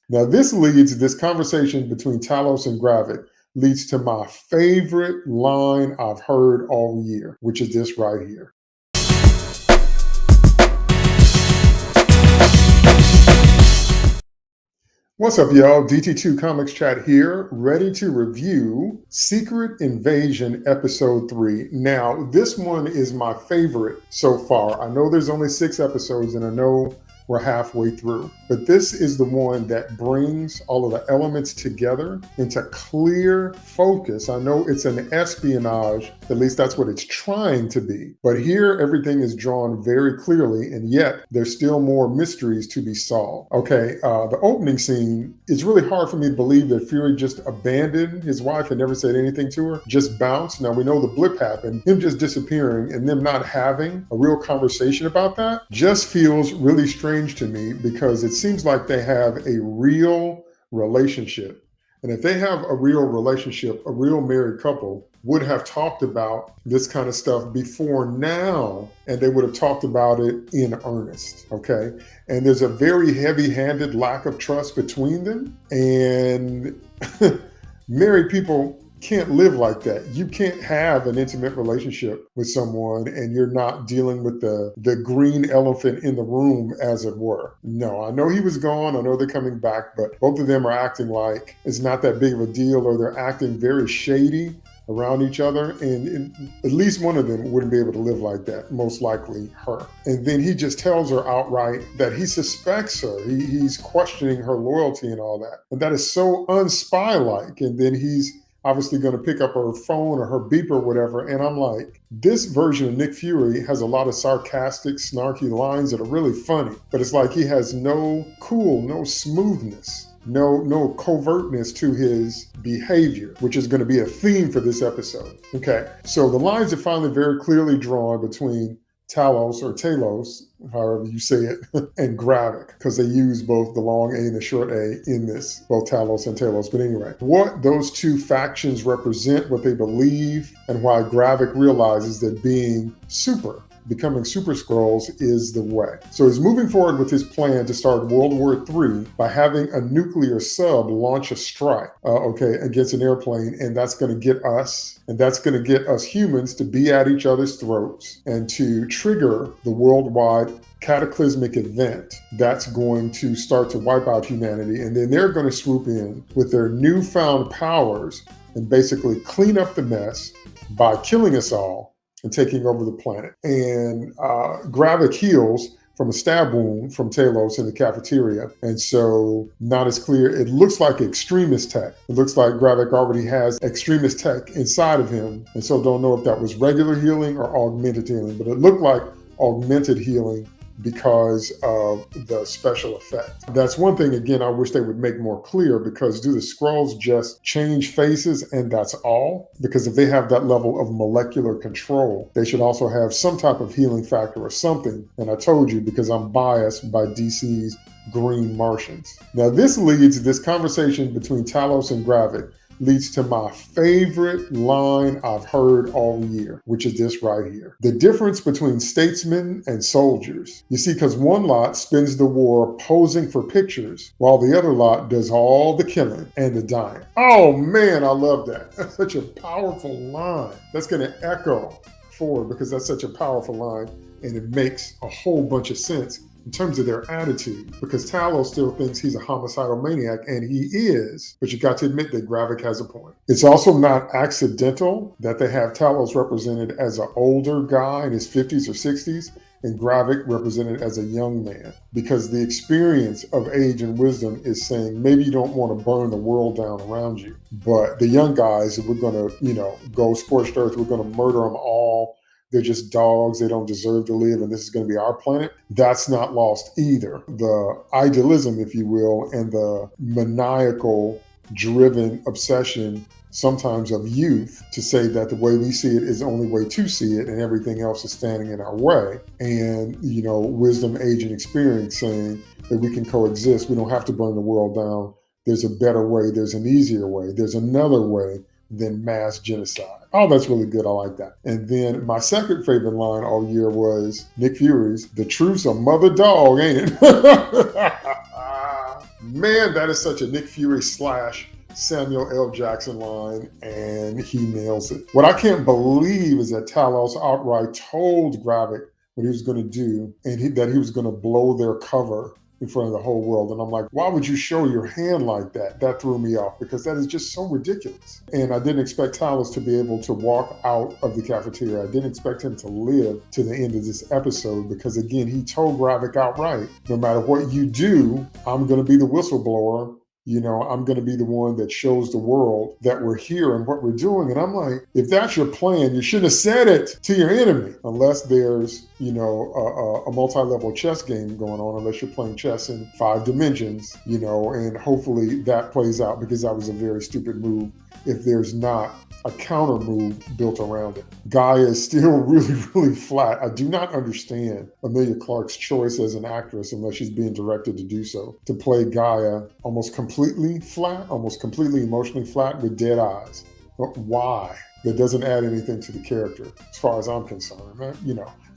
Now, this conversation between Talos and Gravik leads to my favorite line I've heard all year, which is this right here. What's up, y'all? DT2 Comics Chat here, ready to review Secret Invasion Episode 3. Now, this one is my favorite so far. I know there's only 6 episodes, and I know we're halfway through, but this is the one that brings all of the elements together into clear focus. I know it's an espionage, at least that's what it's trying to be, but here everything is drawn very clearly, and yet there's still more mysteries to be solved. Okay, the opening scene, it's really hard for me to believe that Fury just abandoned his wife and never said anything to her, just bounced. Now we know the blip happened, him just disappearing and them not having a real conversation about that just feels really strange to me, because it seems like they have a real relationship. And if they have a real relationship, a real married couple would have talked about this kind of stuff before now, and they would have talked about it in earnest, okay? And there's a very heavy-handed lack of trust between them, and married people can't live like that. You can't have an intimate relationship with someone and you're not dealing with the green elephant in the room, as it were. No, I know he was gone. I know they're coming back, but both of them are acting like it's not that big of a deal, or they're acting very shady around each other, and at least one of them wouldn't be able to live like that, most likely her. And then he just tells her outright that he suspects her. He's questioning her loyalty and all that. And that is so unspy-like. And then he's obviously going to pick up her phone or her beeper or whatever. And I'm like, this version of Nick Fury has a lot of sarcastic, snarky lines that are really funny, but it's like he has no cool, no smoothness, no covertness to his behavior, which is going to be a theme for this episode. Okay, so the lines are finally very clearly drawn between Talos, or Talos, however you say it, and Gravik, because they use both the long A and the short A in this, both Talos and Talos. But anyway, what those two factions represent, what they believe, and why Gravik realizes that becoming Super Skrulls is the way. So he's moving forward with his plan to start World War III by having a nuclear sub launch a strike, against an airplane, and that's going to get us humans to be at each other's throats and to trigger the worldwide cataclysmic event that's going to start to wipe out humanity. And then they're going to swoop in with their newfound powers and basically clean up the mess by killing us all and taking over the planet. And Gravik heals from a stab wound from Talos in the cafeteria. And so not as clear. It looks like extremist tech. It looks like Gravik already has extremist tech inside of him. And so don't know if that was regular healing or augmented healing, but it looked like augmented healing because of the special effect. That's one thing, again, I wish they would make more clear, because do the Skrulls just change faces and that's all? Because if they have that level of molecular control, they should also have some type of healing factor or something. And I told you, because I'm biased by DC's Green Martians. Now, this conversation between Talos and Gravik leads to my favorite line I've heard all year, which is this right here. The difference between statesmen and soldiers. You see, because one lot spends the war posing for pictures, while the other lot does all the killing and the dying. Oh man, I love that. That's such a powerful line. That's going to echo forward, because that's such a powerful line, and it makes a whole bunch of sense in terms of their attitude, because Talos still thinks he's a homicidal maniac, and he is, but you got to admit that Gravik has a point. It's also not accidental that they have Talos represented as an older guy in his 50s or 60s, and Gravik represented as a young man, because the experience of age and wisdom is saying maybe you don't want to burn the world down around you, but the young guys, we're going to, go scorched earth, we're going to murder them all. They're just dogs. They don't deserve to live, and this is going to be our planet. That's not lost either. The idealism, if you will, and the maniacal driven obsession sometimes of youth to say that the way we see it is the only way to see it, and everything else is standing in our way. And, wisdom, age, and experience saying that we can coexist. We don't have to burn the world down. There's a better way. There's an easier way. There's another way than mass genocide. Oh, that's really good. I like that. And then my second favorite line all year was Nick Fury's, "The truth's a mother dog, ain't it?" Man, that is such a Nick Fury slash Samuel L. Jackson line, and he nails it. What I can't believe is that Talos outright told Gravik what he was going to do, and that he was going to blow their cover in front of the whole world. And I'm like, why would you show your hand like that? That threw me off because that is just so ridiculous. And I didn't expect Talos to be able to walk out of the cafeteria. I didn't expect him to live to the end of this episode because, again, he told Gravik outright, no matter what you do, I'm going to be the whistleblower. I'm going to be the one that shows the world that we're here and what we're doing. And I'm like, if that's your plan, you shouldn't have said it to your enemy unless there's, a multi-level chess game going on, unless you're playing chess in 5 dimensions, and hopefully that plays out because that was a very stupid move if there's not a counter move built around it. Gaia is still really, really flat. I do not understand Emilia Clarke's choice as an actress unless she's being directed to do so, to play Gaia almost completely flat, almost completely emotionally flat with dead eyes. But why? That doesn't add anything to the character as far as I'm concerned.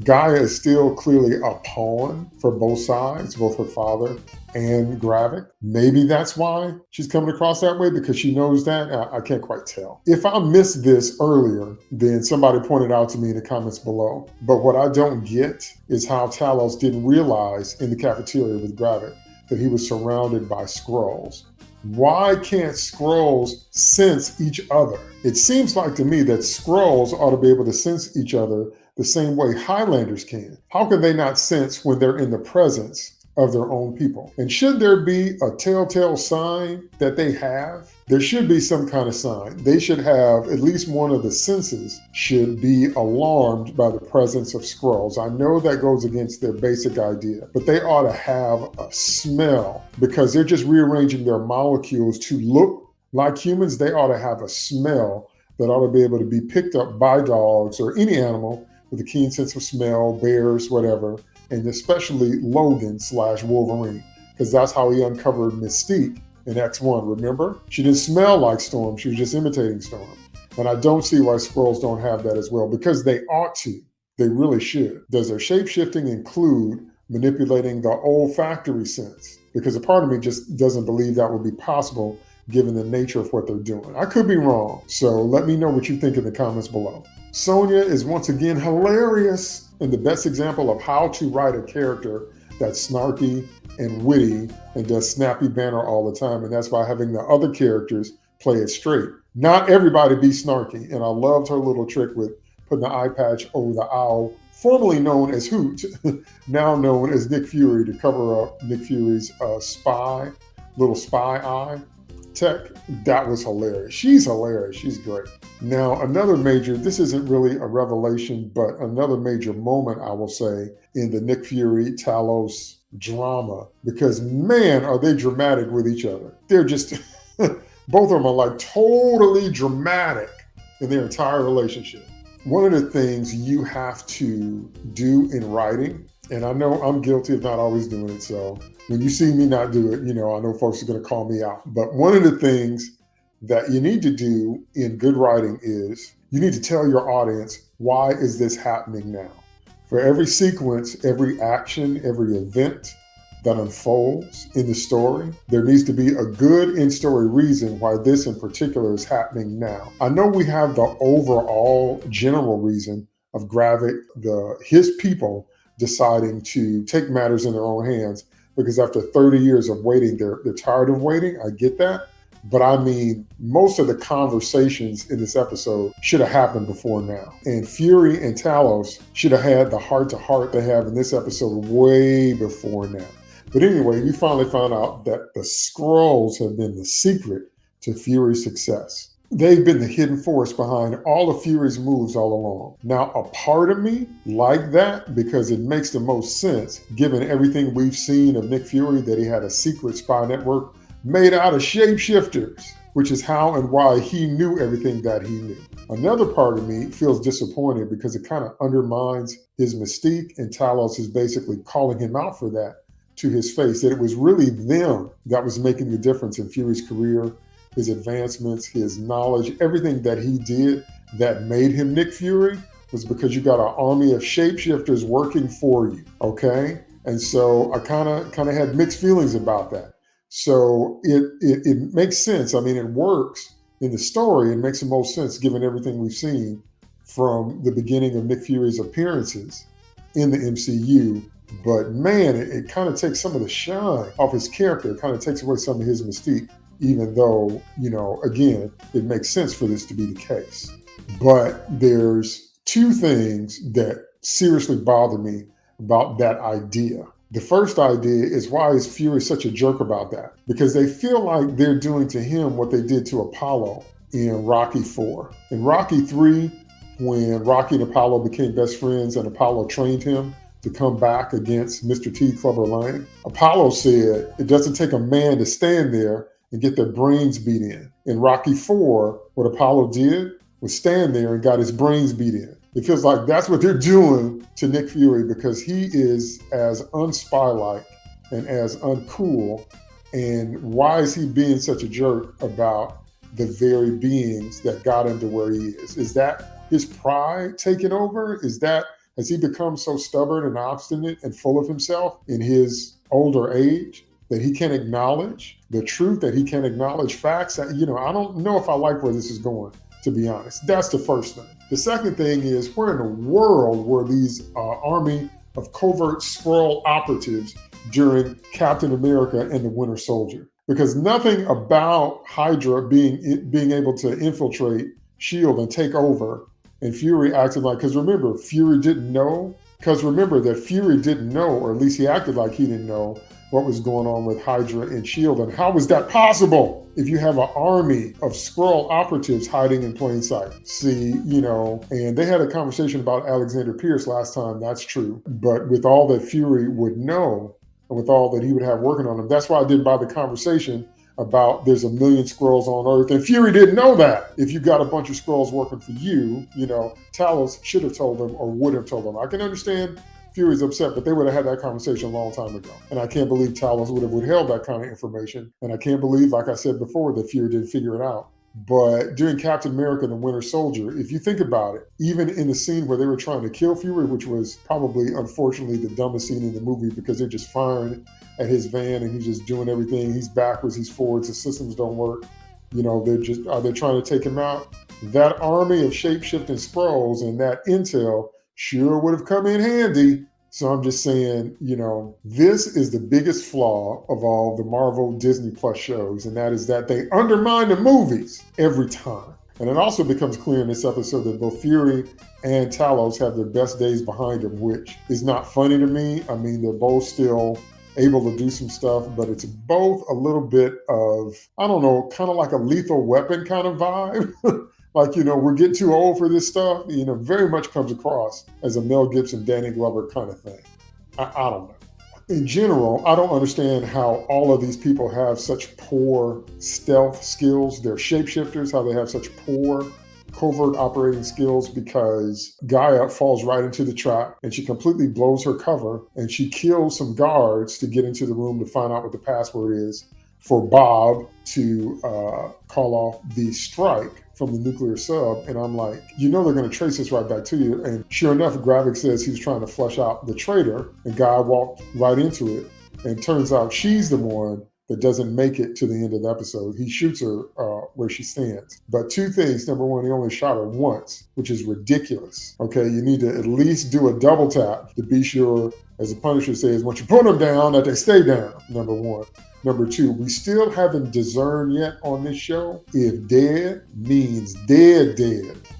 Gaia is still clearly a pawn for both sides, both her father and Gravik. Maybe that's why she's coming across that way, because she knows that. I can't quite tell. If I missed this earlier, then somebody pointed out to me in the comments below. But what I don't get is how Talos didn't realize in the cafeteria with Gravik that he was surrounded by Skrulls. Why can't Skrulls sense each other? It seems like to me that Skrulls ought to be able to sense each other the same way Highlanders can. How can they not sense when they're in the presence of their own people? And should there be a telltale sign that they have? There should be some kind of sign. They should have at least one of the senses should be alarmed by the presence of Skrulls. I know that goes against their basic idea, but they ought to have a smell because they're just rearranging their molecules to look like humans. They ought to have a smell that ought to be able to be picked up by dogs or any animal with a keen sense of smell, bears, whatever, and especially Logan / Wolverine, because that's how he uncovered Mystique in X1, remember? She didn't smell like Storm, she was just imitating Storm. And I don't see why Skrulls don't have that as well, because they ought to. They really should. Does their shape-shifting include manipulating the olfactory sense? Because a part of me just doesn't believe that would be possible given the nature of what they're doing. I could be wrong, so let me know what you think in the comments below. Sonya is once again hilarious and the best example of how to write a character that's snarky and witty and does snappy banter all the time, and that's by having the other characters play it straight. Not everybody be snarky, and I loved her little trick with putting the eye patch over the owl, formerly known as Hoot, now known as Nick Fury, to cover up Nick Fury's little spy eye tech. That was hilarious. She's hilarious. She's great. Now, another major, this isn't really a revelation, but another major moment, I will say, in the Nick Fury Talos drama, because man, are they dramatic with each other. They're just, both of them are like totally dramatic in their entire relationship. One of the things you have to do in writing, and I know I'm guilty of not always doing it, so when you see me not do it, I know folks are going to call me out. But one of the things that you need to do in good writing is you need to tell your audience, why is this happening now? For every sequence, every action, every event that unfolds in the story, there needs to be a good in-story reason why this in particular is happening now. I know we have the overall general reason of Gravik, his people deciding to take matters in their own hands, because after 30 years of waiting, they're tired of waiting. I get that. But I mean, most of the conversations in this episode should have happened before now. And Fury and Talos should have had the heart-to-heart they have in this episode way before now. But anyway, we finally found out that the Skrulls have been the secret to Fury's success. They've been the hidden force behind all of Fury's moves all along. Now, a part of me like that because it makes the most sense, given everything we've seen of Nick Fury, that he had a secret spy network made out of shapeshifters, which is how and why he knew everything that he knew. Another part of me feels disappointed because it kind of undermines his mystique, and Talos is basically calling him out for that to his face, that it was really them that was making the difference in Fury's career, his advancements, his knowledge, everything that he did that made him Nick Fury was because you got an army of shapeshifters working for you, okay? And so I kind of had mixed feelings about that. So it makes sense. I mean, it works in the story. It makes the most sense given everything we've seen from the beginning of Nick Fury's appearances in the MCU. But man, it kind of takes some of the shine off his character. It kind of takes away some of his mystique, even though, again, it makes sense for this to be the case. But there's two things that seriously bother me about that idea. The first idea is, why is Fury such a jerk about that? Because they feel like they're doing to him what they did to Apollo in Rocky 4. In Rocky 3, when Rocky and Apollo became best friends and Apollo trained him to come back against Mr. T. Clubber Lang, Apollo said it doesn't take a man to stand there and get their brains beat in. In Rocky 4, what Apollo did was stand there and got his brains beat in. It feels like that's what they're doing to Nick Fury, because he is as unspy-like and as uncool. And why is he being such a jerk about the very beings that got him to where he is? Is that his pride taking over? Has he become so stubborn and obstinate and full of himself in his older age that he can't acknowledge the truth, that he can't acknowledge facts? I don't know if I like where this is going, to be honest. That's the first thing. The second thing is, where in the world were these army of covert Skrull operatives during Captain America and the Winter Soldier? Because nothing about Hydra being able to infiltrate S.H.I.E.L.D. and take over, and Fury acted like, because remember that Fury didn't know, or at least he acted like he didn't know what was going on with Hydra and S.H.I.E.L.D. And how was that possible if you have an army of Skrull operatives hiding in plain sight? See, and they had a conversation about Alexander Pierce last time, that's true. But with all that Fury would know, and with all that he would have working on him, that's why I didn't buy the conversation about there's a million Skrulls on Earth. And Fury didn't know that. If you got a bunch of Skrulls working for you, Talos should have told them or would have told them. I can understand Fury's upset, but they would have had that conversation a long time ago. And I can't believe Talos would have withheld that kind of information. And I can't believe, like I said before, that Fury didn't figure it out. But during Captain America and the Winter Soldier, if you think about it, even in the scene where they were trying to kill Fury, which was probably, unfortunately, the dumbest scene in the movie, because they're just firing at his van and he's just doing everything. He's backwards, he's forwards, the systems don't work. Are they trying to take him out? That army of shape-shifting Skrulls and that intel sure would have come in handy. So I'm just saying, this is the biggest flaw of all the Marvel Disney Plus shows, and that is that they undermine the movies every time. And it also becomes clear in this episode that both Fury and Talos have their best days behind them, which is not funny to me. I mean, they're both still able to do some stuff, but it's both a little bit of, I don't know, kind of like a Lethal Weapon kind of vibe. Like, we're getting too old for this stuff. Very much comes across as a Mel Gibson, Danny Glover kind of thing. I don't know. In general, I don't understand how all of these people have such poor stealth skills. They're shapeshifters, how they have such poor covert operating skills, because Gaia falls right into the trap and she completely blows her cover and she kills some guards to get into the room to find out what the password is for Bob to call off the strike from the nuclear sub. And I'm like, they're going to trace this right back to you. And sure enough, Gravik says he was trying to flush out the traitor, and Guy walked right into it. And it turns out she's the one that doesn't make it to the end of the episode. He shoots her where she stands. But two things. Number one, he only shot her once, which is ridiculous. Okay, you need to at least do a double tap to be sure, as the Punisher says, once you put them down, that they stay down, number one. Number two, we still haven't discerned yet on this show if dead means dead,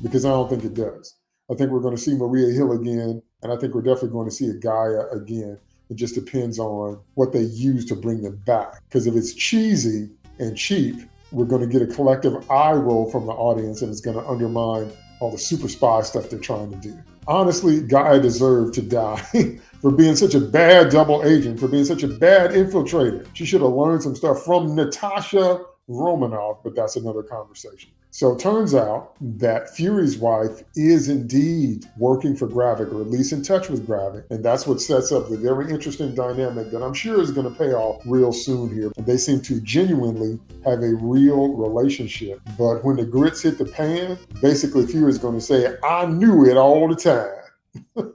because I don't think it does. I think we're going to see Maria Hill again, and I think we're definitely going to see a Gaia again. It just depends on what they use to bring them back. Because if it's cheesy and cheap, we're going to get a collective eye roll from the audience, and it's going to undermine all the super spy stuff they're trying to do. Honestly, Gaia deserved to die for being such a bad double agent, for being such a bad infiltrator. She should have learned some stuff from Natasha Romanoff, but that's another conversation. So it turns out that Fury's wife is indeed working for Gravik, or at least in touch with Gravik. And that's what sets up the very interesting dynamic that I'm sure is going to pay off real soon here. And they seem to genuinely have a real relationship. But when the grits hit the pan, basically Fury's going to say, I knew it all the time.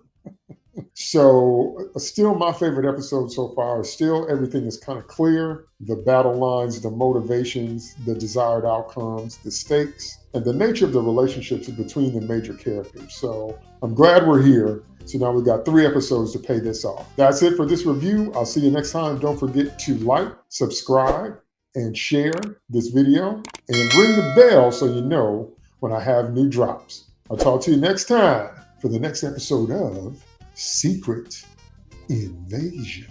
So still my favorite episode so far. Still everything is kind of clear. The battle lines, the motivations, the desired outcomes, the stakes, and the nature of the relationships between the major characters. So I'm glad we're here. So now we've got 3 episodes to pay this off. That's it for this review. I'll see you next time. Don't forget to like, subscribe, and share this video, and ring the bell so you know when I have new drops. I'll talk to you next time for the next episode of Secret Invasion.